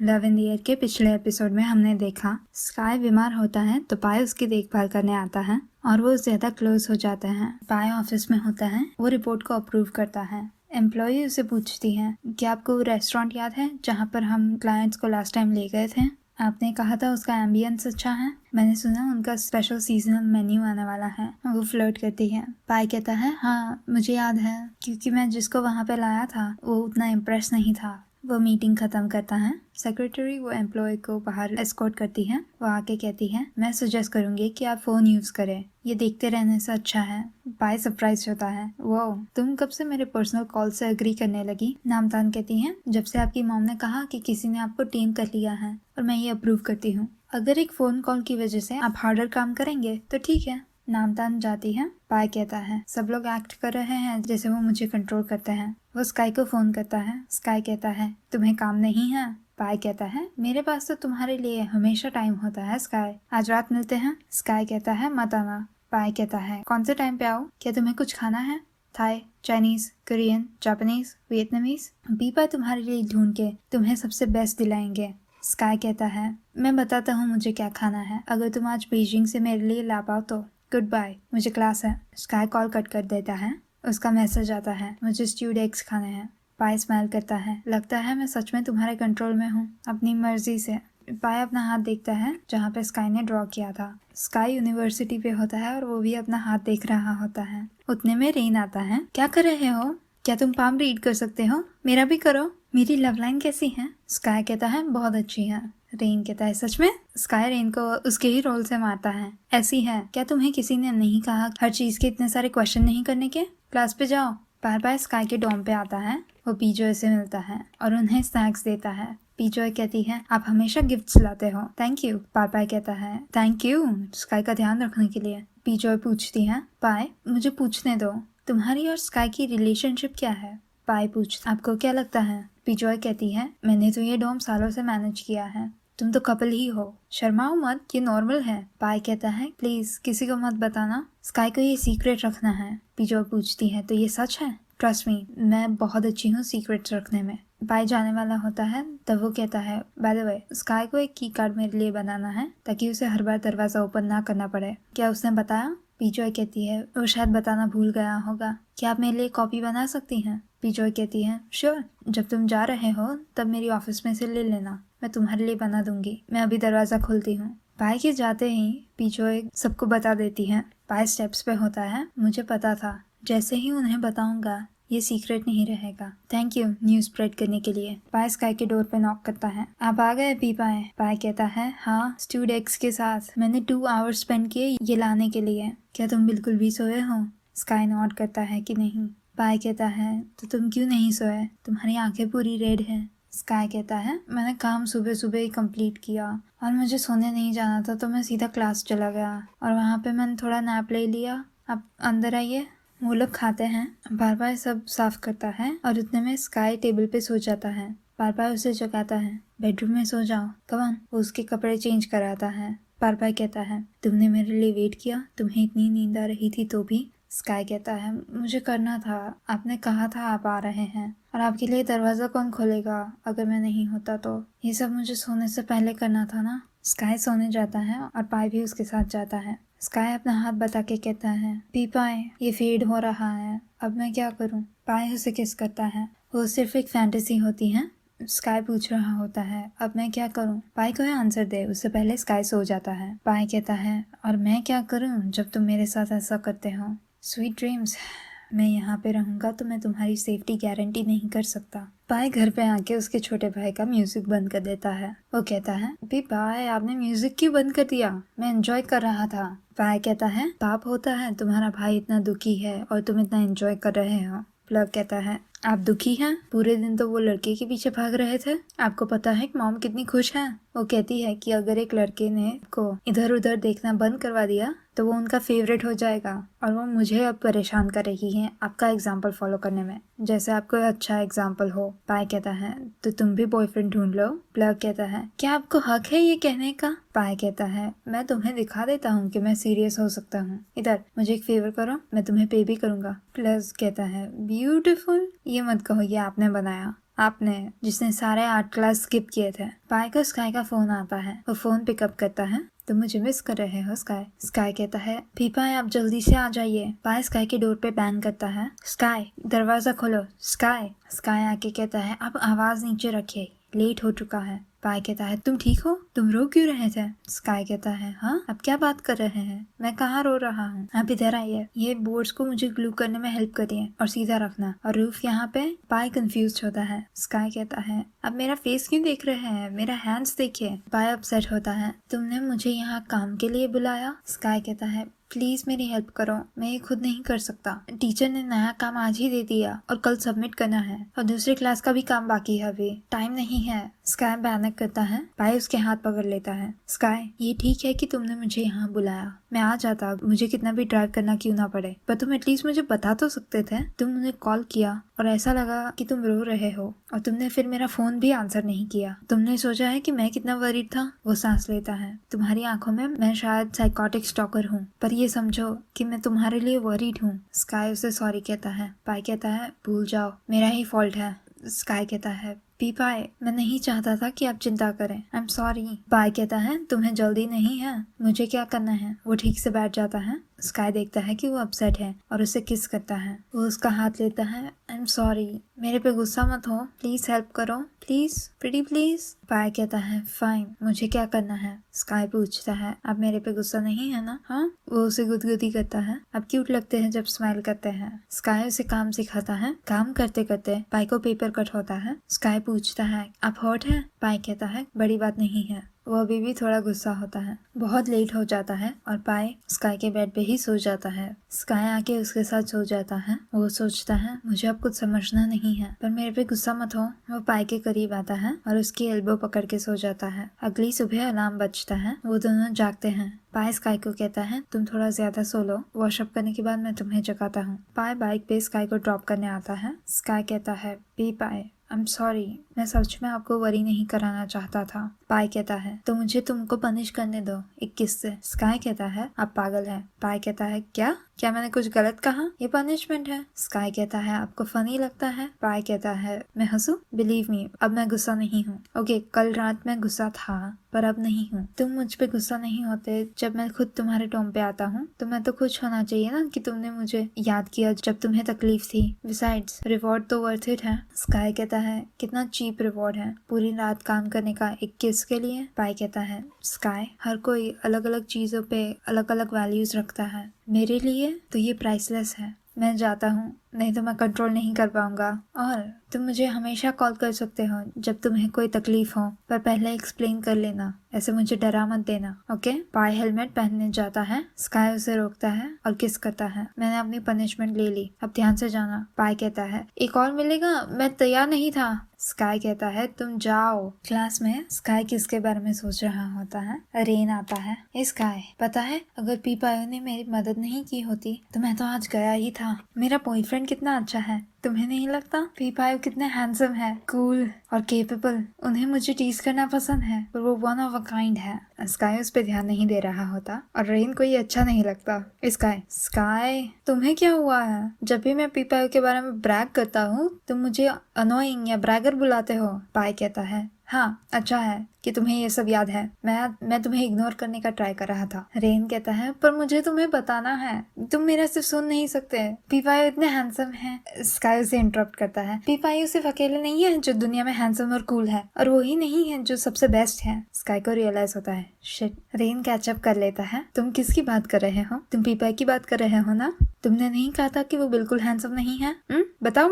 Love in the air के पिछले episode में हमने देखा स्काई बीमार होता है तो पाय उसकी देखभाल करने आता है और वो ज्यादा क्लोज हो जाते हैं। पाय ऑफिस में होता है, वो रिपोर्ट को अप्रूव करता है। एम्प्लॉय उसे पूछती है कि आपको वो रेस्टोरेंट याद है जहाँ पर हम क्लाइंट्स को लास्ट टाइम ले गए थे? आपने कहा था उसका एम्बियंस अच्छा है। मैंने सुना उनका स्पेशल सीजनल मेन्यू आने वाला है। वो फ्लर्ट करती है। पाई कहता है हाँ मुझे याद है, क्योंकि मैं जिसको वहाँ पे लाया था वो उतना इम्प्रेस नहीं था। वो मीटिंग खत्म करता है। सेक्रेटरी वो एम्प्लॉय को बाहर एस्कॉर्ट करती है। वो आके कहती है मैं सजेस्ट करूंगी कि आप फोन यूज करें, ये देखते रहने से अच्छा है। पाई सरप्राइज होता है, वो तुम कब से मेरे पर्सनल कॉल से एग्री करने लगी? नामतान कहती है जब से आपकी मॉम ने कहा कि किसी ने आपको टीम कर लिया है और मैं ये अप्रूव करती हूँ। अगर एक फोन कॉल की वजह से आप हार्डर काम करेंगे तो ठीक है। नामतान जाती है। पाई कहता है सब लोग एक्ट कर रहे हैं जैसे वो मुझे कंट्रोल करते हैं। वो स्काई को फोन करता है। स्काई कहता है तुम्हें काम नहीं है? पाई कहता है मेरे पास तो तुम्हारे लिए हमेशा टाइम होता है स्काई, आज रात मिलते हैं। स्काई कहता है मत आना। पाई कहता है कौन से टाइम पे आओ? क्या तुम्हें कुछ खाना है? Thai, Chinese, Korean, Japanese, Vietnamese? Peppa तुम्हारे लिए ढूंढ के तुम्हें सबसे बेस्ट दिलाएंगे। स्काई कहता है मैं बताता हूँ मुझे क्या खाना है, अगर तुम आज बीजिंग से मेरे लिए ला पाओ तो। गुड बाय, मुझे क्लास है। स्काई कॉल कट कर देता है। उसका मैसेज आता है मुझे स्ट्यूड एग्स खाने हैं। पाई स्माइल करता है, लगता है मैं सच में तुम्हारे कंट्रोल में हूँ, अपनी मर्जी से। पाई अपना हाथ देखता है जहाँ पे स्काई ने ड्रॉ किया था। स्काई यूनिवर्सिटी पे होता है और वो भी अपना हाथ देख रहा होता है। उतने में रेन आता है। क्या कर रहे हो? क्या तुम पाम रीड कर सकते हो? मेरा भी करो। मेरी लव लाइन कैसी है? स्काई कहता है बहुत अच्छी है। रेन कहता है सच में? स्काई रेन को उसके ही रोल से मारता है। ऐसी है, क्या तुम्हें किसी ने नहीं कहा हर चीज के इतने सारे क्वेश्चन नहीं करने के? क्लास पे जाओ। बार बार स्काई के डॉम पे आता है। वो पीजॉय से मिलता है और उन्हें स्नैक्स देता है। पीजॉय कहती है आप हमेशा गिफ्ट्स लाते हो, थैंक यू। पाई कहता है थैंक यू स्काई का ध्यान रखने के लिए। पीजॉय पूछती है पाई मुझे पूछने दो, तुम्हारी और स्काई की रिलेशनशिप क्या है? पाई पूछता आपको क्या लगता है? पीजॉय कहती है मैंने तो ये डॉम सालों से मैनेज किया है, तुम तो कपल ही हो, शर्माओ मत, ये नॉर्मल है। पाई कहता है प्लीज किसी को मत बताना, स्काई को ये सीक्रेट रखना है। पीजॉय पूछती है तो ये सच है? ट्रस्ट मी, मैं बहुत अच्छी हूँ सीक्रेट्स रखने में। पाई जाने वाला होता है तब वो कहता है बाय द वे स्काई को एक की कार्ड मेरे लिए बनाना है ताकि उसे हर बार दरवाजा ओपन ना करना पड़े। क्या उसने बताया? पीजॉय कहती है वो शायद बताना भूल गया होगा, क्या आप मेरे लिए कॉपी बना सकती हैं? पीजॉय कहती है श्योर, जब तुम जा रहे हो तब मेरी ऑफिस में से ले लेना, मैं तुम्हारे लिए बना दूंगी। मैं अभी दरवाजा खोलती हूँ। पाई के जाते ही पीजॉय सबको बता देती है। पाई स्टेप्स पे होता है मुझे पता था, जैसे ही उन्हें बताऊंगा ये सीक्रेट नहीं रहेगा। थैंक यू न्यूज़ स्प्रेड करने के लिए। पाई स्काई के डोर पे नॉक करता है। आप आ गए पीपाए? पाई कहता है हाँ स्ट्यूड एग्स के साथ, मैंने 2 आवर्स स्पेंड किए ये लाने के लिए। क्या तुम बिल्कुल भी सोए हो? स्काई नॉट करता है कि नहीं। पाई कहता है तो तुम क्यों नहीं सोए, तुम्हारी आंखें पूरी रेड हैं। स्काई कहता है मैंने काम सुबह सुबह ही कंप्लीट किया और मुझे सोने नहीं जाना था तो मैं सीधा क्लास चला गया और वहाँ पे मैंने थोड़ा नैप ले लिया। आप अंदर आइए। वो लोग खाते हैं। बार बार सब साफ करता है और उतने में स्काई टेबल पे सो जाता है। बार बार उसे जगाता है बेडरूम में सो जाओ कमान। वो उसके कपड़े चेंज कराता है। बार बार कहता है तुमने मेरे लिए वेट किया, तुम्हें इतनी नींद आ रही थी तो भी? स्काई कहता है मुझे करना था, आपने कहा था आप आ रहे हैं और आपके लिए दरवाजा कौन खोलेगा अगर मैं नहीं होता तो? ये सब मुझे सोने से पहले करना था ना। स्काई सोने जाता है और पाई भी उसके साथ जाता है। स्काई अपना हाथ बता के कहता है पीपाए ये फेड हो रहा है, अब मैं क्या करूं? पाई उसे किस करता है। वो सिर्फ एक फैंटेसी होती है। स्काई पूछ रहा होता है अब मैं क्या करूं? पाई को आंसर दे उससे पहले स्काई सो जाता है। पाई कहता है और मैं क्या करूं जब तुम मेरे साथ ऐसा करते हो? Sweet dreams. मैं यहाँ पे रहूंगा तो मैं तुम्हारी सेफ्टी गारंटी नहीं कर सकता। पाई घर पे आके उसके छोटे भाई का म्यूजिक बंद कर देता है। वो कहता है पाई आपने म्यूजिक क्यों बंद कर दिया, मैं एंजॉय कर रहा था। पाई कहता है पाप होता है तुम्हारा भाई इतना दुखी है और तुम इतना एंजॉय कर रहे हो। प्लग कहता है आप दुखी हैं? पूरे दिन तो वो लड़के के पीछे भाग रहे थे, आपको पता है कि मॉम कितनी खुश है। वो कहती है कि अगर एक लड़के ने को इधर उधर देखना बंद करवा दिया तो वो उनका फेवरेट हो जाएगा और वो मुझे अब परेशान कर रही है आपका एग्जाम्पल फॉलो करने में, जैसे आपको अच्छा एग्जाम्पल हो। पाई कहता है तो तुम भी बॉयफ्रेंड ढूंढ लो। प्लग कहता है क्या आपको हक है ये कहने का? पाई कहता है मैं तुम्हें दिखा देता हूँ कि मैं सीरियस हो सकता हूँ, इधर मुझे एक फेवर करो, मैं तुम्हें पे भी करूंगा। प्लग कहता है ब्यूटीफुल, ये मत कहो ये आपने बनाया। आपने, जिसने सारे आर्ट क्लास स्किप किए थे। पाई को स्काई का फोन आता है। वो फोन पिकअप करता है। तुम मुझे मिस कर रहे हो स्काई? स्काई कहता है पीपाई आप जल्दी से आ जाइए। पाई स्काई की डोर पे बैंग करता है। स्काई दरवाजा खोलो। स्काई स्काई आके कहता है अब आवाज नीचे रखिए, लेट हो चुका है। पाई कहता है तुम ठीक हो? तुम रो क्यों रहे थे? स्काई कहता है हाँ, अब क्या बात कर रहे हैं? मैं कहाँ रो रहा हूँ? आप इधर आइए, ये बोर्ड्स को मुझे ग्लू करने में हेल्प करिए और सीधा रखना, और रूफ यहाँ पे। पाई कंफ्यूज होता है। स्काई कहता है अब मेरा फेस क्यों देख रहे हैं? मेरा हैंड्स देखिए। पाई अपसेट होता है। तुमने मुझे यहाँ काम के लिए बुलाया? स्काई कहता है प्लीज मेरी हेल्प करो, मैं ये खुद नहीं कर सकता। टीचर ने नया काम आज ही दे दिया और कल सबमिट करना है, और दूसरी क्लास का भी काम बाकी है, अभी टाइम नहीं है। स्काई पैनिक करता है। पाई उसके हाथ पकड़ लेता है। स्काई ये ठीक है कि तुमने मुझे यहाँ बुलाया, मैं आ जाता, मुझे कितना भी ड्राइव करना क्यों ना पड़े, पर तुम एटलीस्ट मुझे बता तो सकते थे। तुम मुझे कॉल किया और ऐसा लगा कि तुम रो रहे हो, और तुमने फिर मेरा फोन भी आंसर नहीं किया। तुमने सोचा है कि मैं कितना वरीड था? वो सांस लेता है। तुम्हारी आंखों में मैं शायद साइकोटिक स्टॉकर हूँ, पर ये समझो कि मैं तुम्हारे लिए वरीड हूँ। स्काई उसे सॉरी कहता है। पाई कहता है भूल जाओ, मेरा ही फॉल्ट है। स्काई कहता है पीपाई मैं नहीं चाहता था कि आप चिंता करें, आई एम सॉरी। पाई कहता है तुम्हें जल्दी नहीं है, मुझे क्या करना है। वो ठीक से बैठ जाता है। स्काई देखता है कि वो अपसेट है और उसे किस करता है। वो उसका हाथ लेता है। आई एम सॉरी, मेरे पे गुस्सा मत हो, प्लीज हेल्प करो, प्लीज प्रीटी प्लीज। पाई कहता है फाइन, मुझे क्या करना है? स्काई पूछता है आप मेरे पे गुस्सा नहीं है ना? हाँ। वो उसे गुदगुदी करता है। आप क्यूट लगते हैं जब स्माइल करते हैं। स्काई उसे काम सिखाता है। काम करते करते पाई को पेपर कट होता है। स्काई पूछता है आप हर्ट है? पाई कहता है बड़ी बात नहीं है। वो अभी भी थोड़ा गुस्सा होता है। बहुत लेट हो जाता है और पाई स्काई के बेड पे ही सो जाता है। स्काई आके उसके साथ सो जाता है। वो सोचता है मुझे अब कुछ समझना नहीं है, पर मेरे पे गुस्सा मत हो। वो पाई के करीब आता है और उसकी एल्बो पकड़ के सो जाता है। अगली सुबह अलार्म बजता है। वो दोनों जागते हैं। पाई स्काई को कहता है तुम थोड़ा ज्यादा सो लो, वॉशअप करने के बाद मैं तुम्हें जगाता हूँ। पाई बाइक पे स्काई को ड्रॉप करने आता है। स्काई कहता है पाई आई एम सॉरी, मैं सच में आपको वरी नहीं कराना चाहता था। पाई कहता है तो मुझे तुमको पनिश करने दो एक किस से। स्काई कहता है आप पागल है। पाई कहता है क्या क्या मैंने कुछ गलत कहा? ये पनिशमेंट है। स्काई कहता है आपको फनी लगता है? पाई कहता है मैं हंसूं? बिलीव मी अब मैं गुस्सा नहीं हूँ। ओके कल रात मैं गुस्सा था, पर अब नहीं हूँ। तुम मुझ पे गुस्सा नहीं होते जब मैं खुद तुम्हारे टोम पे आता हूँ, तो मैं तो खुश होना चाहिए ना कि तुमने मुझे याद किया जब तुम्हें तकलीफ थी। बिसाइड्स रिवॉर्ड तो वर्थ इट है। स्काई कहता है कितना चीप रिवॉर्ड है पूरी रात काम करने का एक किस के लिए। पाई कहता है स्काई हर कोई अलग अलग चीजों पे अलग अलग वैल्यूज रखता है, मेरे लिए तो ये प्राइसलेस है। मैं जाता हूँ, नहीं तो मैं कंट्रोल नहीं कर पाऊंगा। और तुम मुझे हमेशा कॉल कर सकते हो जब तुम्हें कोई तकलीफ हो, पर पहले एक्सप्लेन कर लेना, ऐसे मुझे डरा मत देना, ओके? पाई हेलमेट पहनने जाता है। स्काई उसे रोकता है और किस करता है। मैंने अपनी पनिशमेंट ले ली, अब ध्यान से जाना। पाई कहता है एक और मिलेगा, मैं तैयार नहीं था। स्काई कहता है तुम जाओ। क्लास में स्काई किसके बारे में सोच रहा होता है। रेन आता है। स्काई पता है अगर पीपाई ने मेरी मदद नहीं की होती तो मैं तो आज गया ही था। मेरा बॉयफ्रेंड कितना अच्छा है, तुम्हें नहीं लगता? पीपाई कितने हैंडसम है, कूल और केपेबल। उन्हें मुझे टीज करना पसंद है, पर वो वन ऑफ अ काइंड है। स्काई उस पे ध्यान नहीं दे रहा होता और रेन को ये अच्छा नहीं लगता। स्काई तुम्हें क्या हुआ है? जब भी मैं पीपाई के बारे में ब्रैग करता हूँ तुम मुझे अनोइंग या ब्रैगर बुलाते हो। पाई कहता है हाँ अच्छा है कि तुम्हें ये सब याद है, मैं तुम्हें इग्नोर करने का ट्राई कर रहा था। रेन कहता है पर मुझे तुम्हें बताना है, तुम मेरा सिर्फ सुन नहीं सकते। पीपाई इतने हैंडसम है। स्काई उसे इंटरप्ट करता है। पीपाई सिर्फ अकेले नहीं है जो दुनिया में हैंडसम और कूल है, और वही नहीं है जो सबसे बेस्ट है। स्काई को रियलाइज होता है शिट। रेन कैचअप कर लेता है। तुम किसकी बात कर रहे हो? तुम पीपाई की बात कर रहे हो ना? तुमने नहीं कहा था कि वो बिल्कुल हैंडसम नहीं है? बताओ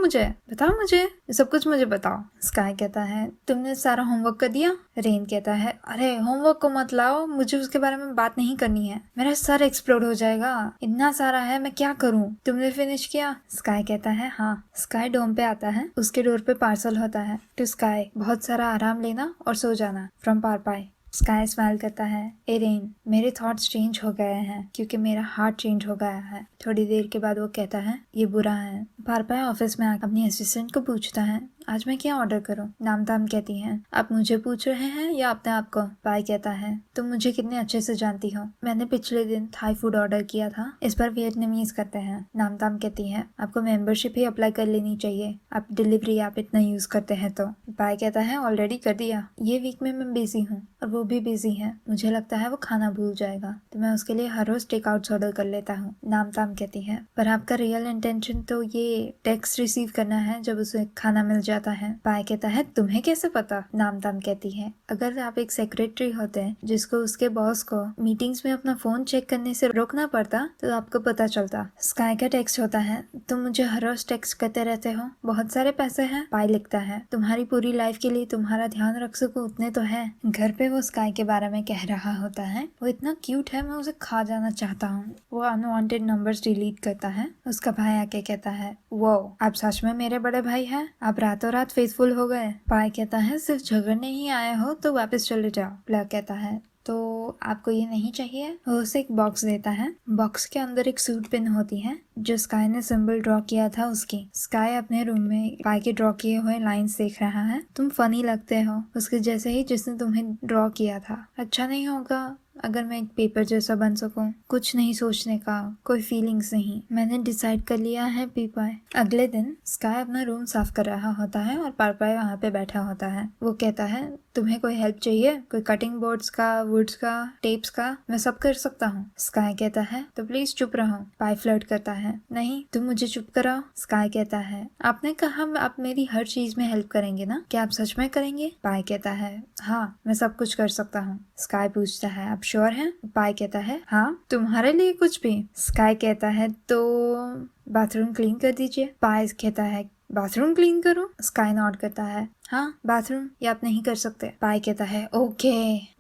मुझे सब कुछ मुझे बताओ। स्काई कहता है तुमने सारा होमवर्क कर दिया? रेन कहता है अरे होमवर्क को मत लाओ, मुझे उसके बारे में बात नहीं करनी है, मेरा सर एक्सप्लोड हो जाएगा, इतना सारा है मैं क्या करूं? तुमने फिनिश किया? स्काई कहता है हाँ। स्काई डोम पे आता है। उसके डोर पे पार्सल होता है टू स्काई, बहुत सारा आराम लेना और सो जाना, फ्रॉम पारपाई। स्काई स्माइल करता है ए रेन मेरे थॉट्स चेंज हो गए हैं क्योंकि मेरा हार्ट चेंज हो गया है। थोड़ी देर के बाद वो कहता है ये बुरा है। पारपाई ऑफिस में आकर अपनी असिस्टेंट को पूछता है आज मैं क्या ऑर्डर करूं? नामताम कहती है। आप मुझे पूछ रहे हैं या अपने आप को? पाई कहता है, तुम मुझे कितने अच्छे से जानती हो। मैंने पिछले दिन थाई फूड ऑर्डर किया था, इस पर वियतनामीज करते हैं। नामताम कहती है, आपको मेंबरशिप ही अप्लाई कर लेनी चाहिए, आप डिलीवरी ऐप इतना यूज करते हैं तो। पाई कहता है, ऑलरेडी कर दिया, ये वीक में मैं बिजी हूँ और वो भी बिजी है, मुझे लगता है वो खाना भूल जाएगा, तो मैं उसके लिए हर रोज टेक आउट ऑर्डर कर लेता हूँ। नामताम कहती है, पर आपका रियल इंटेंशन तो ये टेक्स्ट रिसीव करना है जब उसे खाना मिल जाता है। पाई कहता है, तुम्हें कैसे पता? नामताम कहती है, अगर आप एक सेक्रेटरी होते हैं जिसको उसके बॉस को मीटिंग्स में अपना फोन चेक करने से रोकना पड़ता तो आपको पता चलता। स्काई का टेक्स्ट होता है, तुम मुझे हर रोज टेक्स्ट करते रहते हो, बहुत सारे पैसे हैं। पाई लिखता है, तुम्हारी पूरी लाइफ के लिए तुम्हारा ध्यान रख सकूं उतने तो है। घर पे वो स्काई के बारे में कह रहा होता है, वो इतना क्यूट है, मैं उसे खा जाना चाहता हूँ। वो अनवांटेड नंबर्स डिलीट करता है। उसका भाई आके कहता है, वो आप सच में मेरे बड़े भाई हैं? आप रातों रात फेथफुल हो गए। पाई कहता है, सिर्फ झगड़ने ही आए हो तो वापस चले जाओ। ब्लैक कहता है, तो आपको ये नहीं चाहिए? वो उसे एक बॉक्स देता है। बॉक्स के अंदर एक सूट पिन होती है जो स्काई ने सिंबल ड्रॉ किया था उसकी। स्काई अपने रूम में पाई के ड्रॉ किए हुए लाइंस देख रहा है। तुम फनी लगते हो, उसके जैसे ही जिसने तुम्हें ड्रॉ किया था। अच्छा नहीं होगा अगर मैं एक पेपर जैसा बन सकूं, कुछ नहीं सोचने का, कोई फीलिंग्स नहीं, मैंने डिसाइड कर लिया है। पीपाई। अगले दिन स्काई अपना रूम साफ कर रहा होता है और पारपाई वहाँ पे बैठा होता है। वो कहता है, तुम्हें कोई हेल्प चाहिए? कोई कटिंग बोर्ड्स का, वुड्स का, टेप्स का? मैं सब कर सकता हूँ। स्काई कहता है, तो प्लीज चुप रहो। पाई फ्लर्ट करता है, नहीं तुम मुझे चुप कराओ। स्काई कहता है, आपने कहा आप मेरी हर चीज में हेल्प करेंगे ना, क्या आप सच में करेंगे? पाई कहता है, हाँ मैं सब कुछ कर सकता हूँ। स्काई पूछता है, आप श्योर हैं? पाई कहता है, हाँ तुम्हारे लिए कुछ भी। स्काई कहता है, तो बाथरूम क्लीन कर दीजिए। पाई कहता है, बाथरूम क्लीन करूं? स्काई नॉड करता है, हाँ बाथरूम, ये आप नहीं कर सकते। पाई कहता है, ओके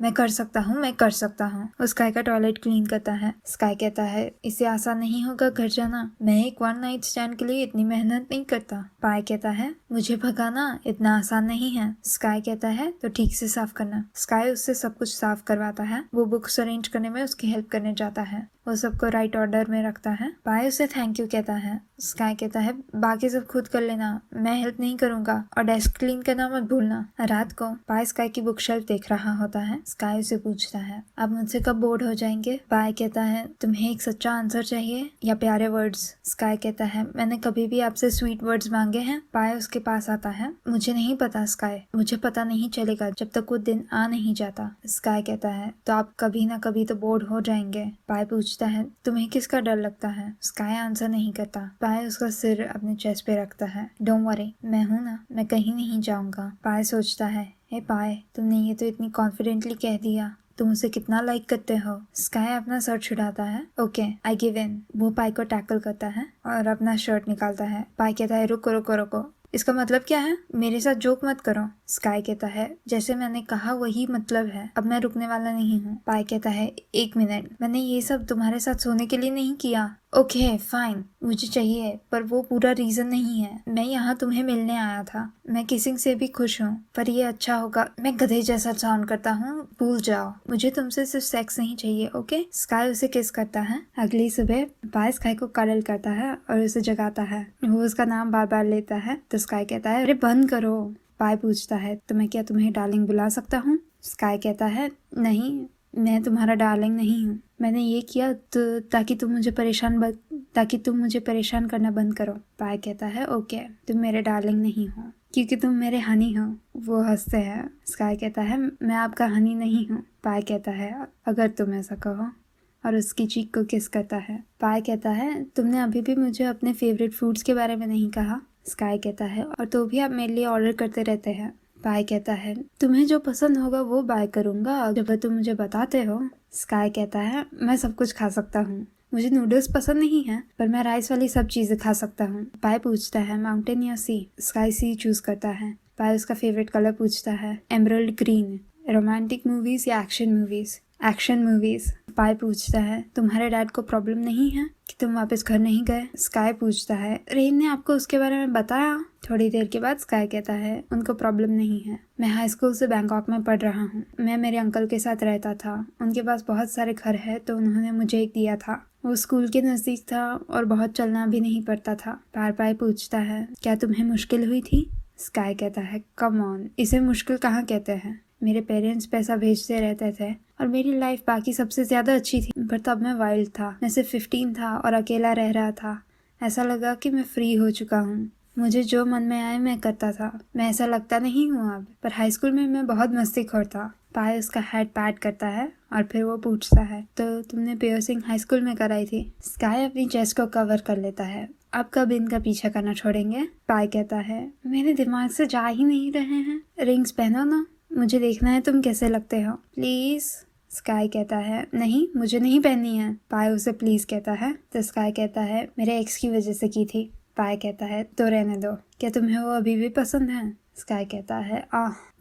मैं कर सकता हूँ, मैं कर सकता हूँ। वो स्काई का टॉयलेट क्लीन करता है। स्काई कहता है, इससे आसान नहीं होगा घर जाना, मैं एक वन नाइट स्टैंड के लिए इतनी मेहनत नहीं करता। पाई कहता है, मुझे भगाना इतना आसान नहीं है। स्काई कहता है, तो ठीक से साफ करना। स्काई उससे सब कुछ साफ करवाता है। वो बुक्स अरेंज करने में उसकी हेल्प करने जाता है। वो सबको राइट ऑर्डर में रखता है। पाई उसे थैंक यू कहता है। स्काई कहता है, बाकी सब खुद कर लेना, मैं हेल्प नहीं करूंगा, और डेस्क क्लीन करना मत भूलना। रात को पाई स्काई की बुक शेल्फ देख रहा होता है। स्काई उसे पूछता है, आप मुझसे कब बोर्ड हो जाएंगे? पाई कहता है, तुम्हें एक सच्चा आंसर चाहिए या प्यारे वर्ड्स? स्काई कहता है, मैंने कभी भी आपसे स्वीट वर्ड्स मांगे हैं? पाई उसके पास आता है, मुझे नहीं पता स्काई, मुझे पता नहीं चलेगा जब तक वो दिन आ नहीं जाता। स्काई कहता है, तो आप कभी ना कभी तो बोर्ड हो जाएंगे। पाई पूछता है, तुम्हें किसका डर लगता है? स्काई आंसर नहीं करता। पाई उसका सिर अपने चेस्ट पे रखता है। डोंट वरी, मैं हूं ना, मैं कहीं नहीं जाऊंगा। पाई सोचता है, हे पाई, तुमने ये तो इतनी कॉन्फिडेंटली कह दिया, तुम उसे कितना लाइक करते हो। स्काई अपना शर्ट छुड़ाता है। Okay I give in. वो पाई को टैकल करता है और अपना शर्ट निकालता है। पाई कहता है, रुको रुको रुको, इसका मतलब क्या है? मेरे साथ जोक मत करो। स्काई कहता है, जैसे मैंने कहा वही मतलब है, अब मैं रुकने वाला नहीं हूँ। पाई कहता है, एक मिनट, मैंने ये सब तुम्हारे साथ सोने के लिए नहीं किया। ओके फाइन, मुझे चाहिए, पर वो पूरा रीजन नहीं है। मैं यहाँ तुम्हें मिलने आया था, मैं किसिंग से भी खुश हूँ, पर ये अच्छा होगा। मैं गधे जैसा साउंड करता हूँ, भूल जाओ, मुझे तुमसे सिर्फ सेक्स नहीं चाहिए, ओके? स्काई उसे किस करता है। अगली सुबह पाई स्काई को कडल करता है और उसे जगाता है। वो उसका नाम बार बार लेता है तो स्काई कहता है, अरे बंद करो। पाई पूछता है, तो मैं क्या तुम्हें डार्लिंग बुला सकता हूँ? स्काई कहता है, नहीं मैं तुम्हारा डार्लिंग नहीं हूँ, मैंने ये किया तो ताकि तुम मुझे परेशान करना बंद करो। पाई कहता है, ओके तुम मेरे डार्लिंग नहीं हो क्योंकि तुम मेरे हनी हो। वो हंसते हैं। स्काई कहता है, मैं आपका हनी नहीं हूँ। पाई कहता है, अगर तुम ऐसा कहो, और उसकी चीक को किस करता है। पाई कहता है, तुमने अभी भी मुझे अपने फेवरेट फूड्स के बारे में नहीं कहा। स्काई कहता है, और तो भी आप मेरे लिए ऑर्डर करते रहते हैं। पाई कहता है, तुम्हें जो पसंद होगा वो बाय करूंगा जब तुम मुझे बताते हो। स्काई कहता है, मैं सब कुछ खा सकता हूँ, मुझे नूडल्स पसंद नहीं है, पर मैं राइस वाली सब चीजें खा सकता हूँ। पाई पूछता है, माउंटेन या सी? स्काई सी चूज करता है। पाई उसका फेवरेट कलर पूछता है, एमरल्ड ग्रीन। रोमांटिक मूवीज या एक्शन मूवीज? Action movies. पाई पूछता है, तुम्हारे डैड को प्रॉब्लम नहीं है कि तुम वापस घर नहीं गए? स्काई पूछता है, रेन ने आपको उसके बारे में बताया? थोड़ी देर के बाद स्काई कहता है, उनको प्रॉब्लम नहीं है, मैं हाई स्कूल से बैंकॉक में पढ़ रहा हूँ, मैं मेरे अंकल के साथ रहता था, उनके पास बहुत सारे घर है तो उन्होंने मुझे एक दिया था, वो स्कूल के नजदीक था और बहुत चलना भी नहीं पड़ता था। पाई पूछता है, क्या तुम्हें मुश्किल हुई थी? स्काई कहता है कम ऑन, इसे मुश्किल कहाँ कहते हैं। मेरे पेरेंट्स पैसा भेजते रहते थे और मेरी लाइफ बाकी सबसे ज़्यादा अच्छी थी, पर तब मैं वाइल्ड था। मैं सिर्फ 15 था और अकेला रह रहा था। ऐसा लगा कि मैं फ्री हो चुका हूँ। मुझे जो मन में आए मैं करता था। मैं ऐसा लगता नहीं हूँ अब, पर हाई स्कूल में मैं बहुत मस्तीखोर था। पाय उसका हेड पैट करता है और फिर वो पूछता है, तो तुमने पियर्सिंग हाई स्कूल में कराई थी? स्काई अपनी चेस्ट को कवर कर लेता है। अब कब इनका पीछा करना छोड़ेंगे? पाय कहता है, मेरे दिमाग से जा ही नहीं रहे हैं। रिंग्स पहनो ना, मुझे देखना है तुम कैसे लगते हो, प्लीज। स्काई कहता है, नहीं मुझे नहीं पहननी है। पाय उसे प्लीज कहता है तो स्काई कहता है, मेरे एक्स की वजह से की थी। पाय कहता है, तो रहने दो, क्या तुम्हें वो अभी भी पसंद है? स्काई कहता है,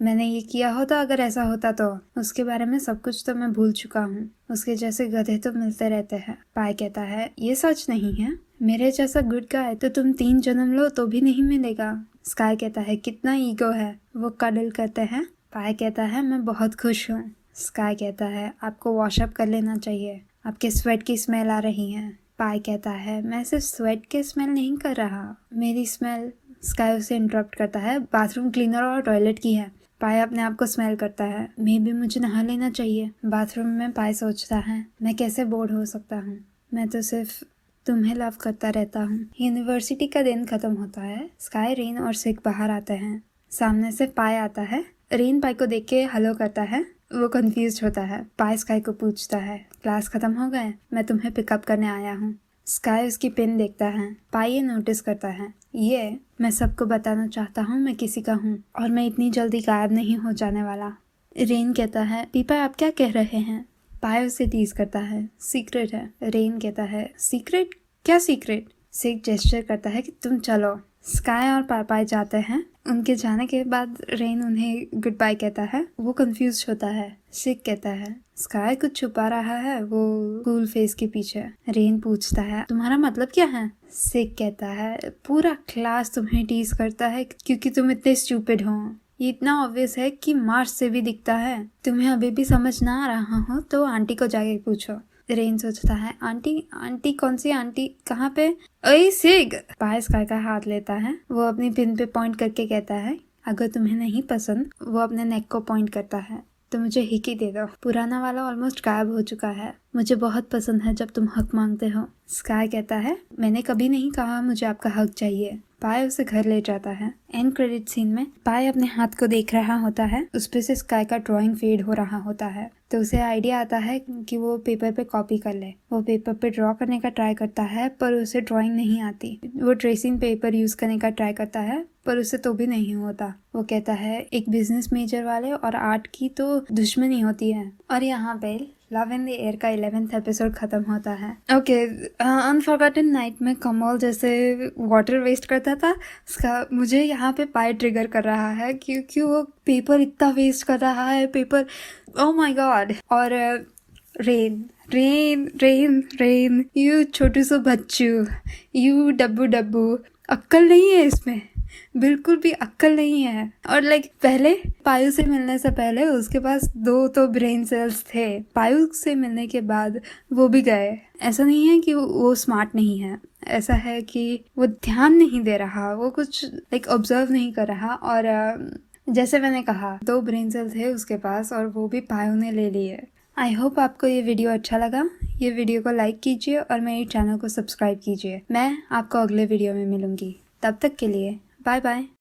मैंने ये किया होता, अगर ऐसा होता तो उसके बारे में सब कुछ तो मैं भूल चुका हूँ। उसके जैसे गधे तो मिलते रहते हैं। पाय कहता है, ये सच नहीं है, मेरे जैसा गुड गाय तो तुम 3 जन्म लो तो भी नहीं मिलेगा। स्काई कहता है, कितना ईगो है। वो कडल करते हैं। पाय कहता है, मैं बहुत खुश हूँ। स्काई कहता है, आपको वॉशअप कर लेना चाहिए, आपके स्वेट की स्मेल आ रही है। पाय कहता है, मैं सिर्फ स्वेट की स्मेल नहीं कर रहा, मेरी स्मेल। स्काई उसे इंटरप्ट करता है, बाथरूम क्लीनर और टॉयलेट की है। पाय अपने आप को स्मेल करता है, मे भी मुझे नहा लेना चाहिए। बाथरूम में पाय सोचता है, मैं कैसे बोर्ड हो सकता हूँ, मैं तो सिर्फ तुम्हें लव करता रहता हूँ। यूनिवर्सिटी का दिन खत्म होता है। स्काई, रेन और सिक बाहर आते हैं। सामने से पाय आता है। रेन पाय को देख के हेलो करता है। वो कंफ्यूज होता है। पाय स्काई को पूछता है, क्लास खत्म हो गए, मैं तुम्हें पिकअप करने आया हूँ। स्काई उसकी पिन देखता है। पाय ये नोटिस करता है, ये मैं सबको बताना चाहता हूँ मैं किसी का हूँ और मैं इतनी जल्दी गायब नहीं हो जाने वाला। रेन कहता है, पीपा आप क्या कह रहे हैं? पाय उसे टीज करता है, सीक्रेट है। रेन कहता है, सीक्रेट? क्या सीक्रेट? सिक जेस्चर करता है कि तुम चलो। स्काई और पाय जाते हैं। उनके जाने के बाद रेन उन्हें गुड बाय कहता है। वो कंफ्यूज होता है। सिक कहता है, स्काई कुछ छुपा रहा है वो कूल फेस के पीछे। रेन पूछता है, तुम्हारा मतलब क्या है? सिक कहता है, पूरा क्लास तुम्हें टीज करता है क्योंकि तुम इतने स्टूपिड हो। ये इतना ऑब्वियस है कि मार्स से भी दिखता है। तुम्हें अभी भी समझ ना आ रहा हो तो आंटी को जाके पूछो। रेन सोचता है, आंटी कौन सी आंटी, कहाँ पे? ओए सिग! पाय स्काई का हाथ लेता है। वो अपनी पिन पे पॉइंट करके कहता है, अगर तुम्हें नहीं पसंद, वो अपने नेक को पॉइंट करता है, तो मुझे हिक ही दे दो। पुराना वाला ऑलमोस्ट गायब हो चुका है। मुझे बहुत पसंद है जब तुम हक मांगते हो। स्काई कहता है, मैंने कभी नहीं कहा मुझे आपका हक चाहिए। पाय उसे घर ले जाता है। एंड क्रेडिट सीन में पाय अपने हाथ को देख रहा होता है। उस पे से स्काई का ड्राइंग फेड हो रहा होता है, तो उसे आइडिया आता है कि वो पेपर पे कॉपी कर ले। वो पेपर पे ड्रॉ करने का ट्राई करता है पर उसे ड्राइंग नहीं आती। वो ट्रेसिंग पेपर यूज करने का ट्राई करता है पर उसे तो भी नहीं होता। वो कहता है, एक बिजनेस मेजर वाले और आर्ट की तो दुश्मनी होती है। और यहाँ पे लव इन द एयर का 11th एपिसोड खत्म होता है। ओके, अनफॉरगॉटन नाइट में कमल जैसे वाटर वेस्ट करता था, उसका मुझे यहाँ पे पाय ट्रिगर कर रहा है क्योंकि वो पेपर इतना वेस्ट कर रहा है। Paper, oh my god. और rain rain rain rain, you छोटू सो बच्चू, यू डब्बू डब्बू, अक्कल नहीं है इसमें, बिल्कुल भी अक्कल नहीं है। और पहले पायु से मिलने से पहले उसके पास 2 तो ब्रेन सेल्स थे। पायु से मिलने के बाद वो भी गए। ऐसा नहीं है कि वो स्मार्ट नहीं है, ऐसा है कि वो ध्यान नहीं दे रहा, वो कुछ ऑब्जर्व नहीं कर रहा। और जैसे मैंने कहा, 2 ब्रेन सेल थे उसके पास और वो भी पायु ने ले लिए। आई होप आपको ये वीडियो अच्छा लगा। ये वीडियो को लाइक कीजिए और मेरे चैनल को सब्सक्राइब कीजिए। मैं आपको अगले वीडियो में मिलूंगी। तब तक के लिए बाय बाय।